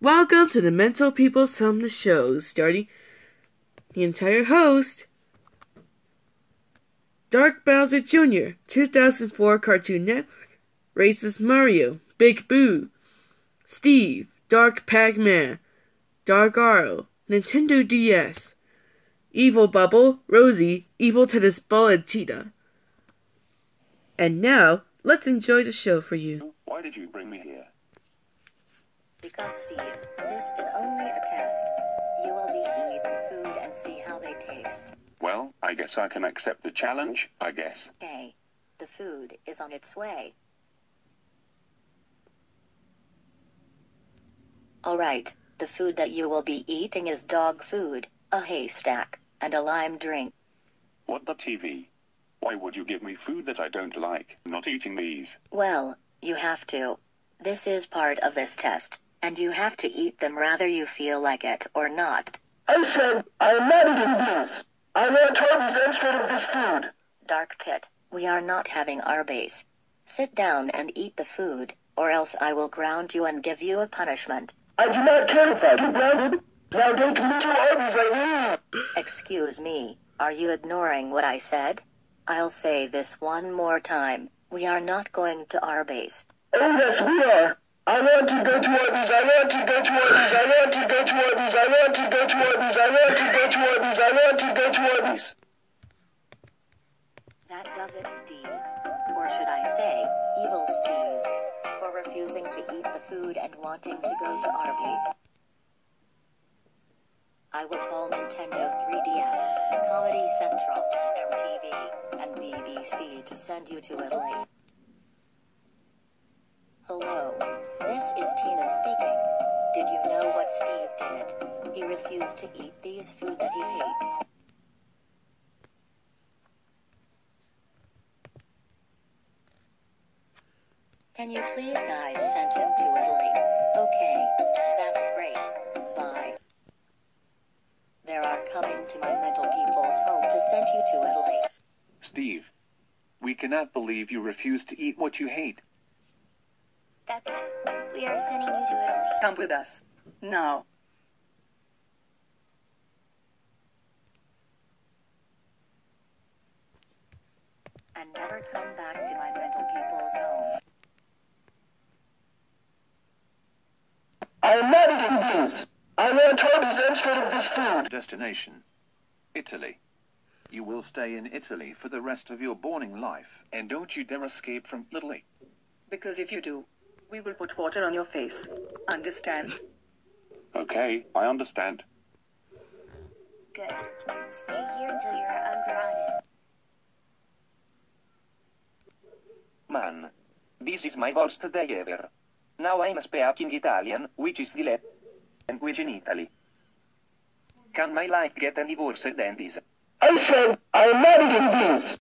Welcome to the Mental People's Home, the show, starting the entire host, Dark Bowser Jr., 2004 Cartoon Network, Racist Mario, Big Boo, Steve, Dark Pac-Man, Dark Arrow, Nintendo DS, Evil Bubble, Rosie, Evil Tennis Ball, and Cheetah. And now, let's enjoy the show for you. Why did you bring me here? Because, Steve, this is only a test. You will be eating food and see how they taste. Well, I guess I can accept the challenge, I guess. Okay. The food is on its way. Alright, the food that you will be eating is dog food, a haystack, and a lime drink. What the TV? Why would you give me food that I don't like? I'm not eating these. Well, you have to. This is part of this test, and you have to eat them whether you feel like it or not. I said, I'm not eating these. I want Toby's instead of this food. Dark Pit, we are not having our base. Sit down and eat the food, or else I will ground you and give you a punishment. I do not care if I get grounded. Now take me to Arby's right now. Excuse me, are you ignoring what I said? I'll say this one more time. We are not going to our base. Oh yes, we are. I want to go to Arby's. I want to go to Arby's. I want to go to Arby's. I want to go to Arby's. I want to go to Arby's. I want to go to Arby's. That does it, Steve. Or should I say, Evil Steve, for refusing to eat the food and wanting to go to Arby's. I will call Nintendo 3DS, Comedy Central, MTV, and BBC to send you to Italy. Hello, this is Tina speaking. Did you know what Steve did? He refused to eat these food that he hates. Can you please guys send him to Italy? Okay, that's great. Bye. They are coming to my mental people's home to send you to Italy. Steve, we cannot believe you refuse to eat what you hate. That's it. We are sending you to Italy. Come with us. Now. And never come back to my mental people's home. I am not eating these. I want Arby's instead of this food. Destination: Italy. You will stay in Italy for the rest of your boring life. And don't you dare escape from Italy. Because if you do, we will put water on your face. Understand? Okay, I understand. Good. Stay here until you're ungrounded. Man. This is my worst day ever. Now I'm speaking Italian, which is the language in Italy. Can my life get any worse than this? I said, I'm not eating these.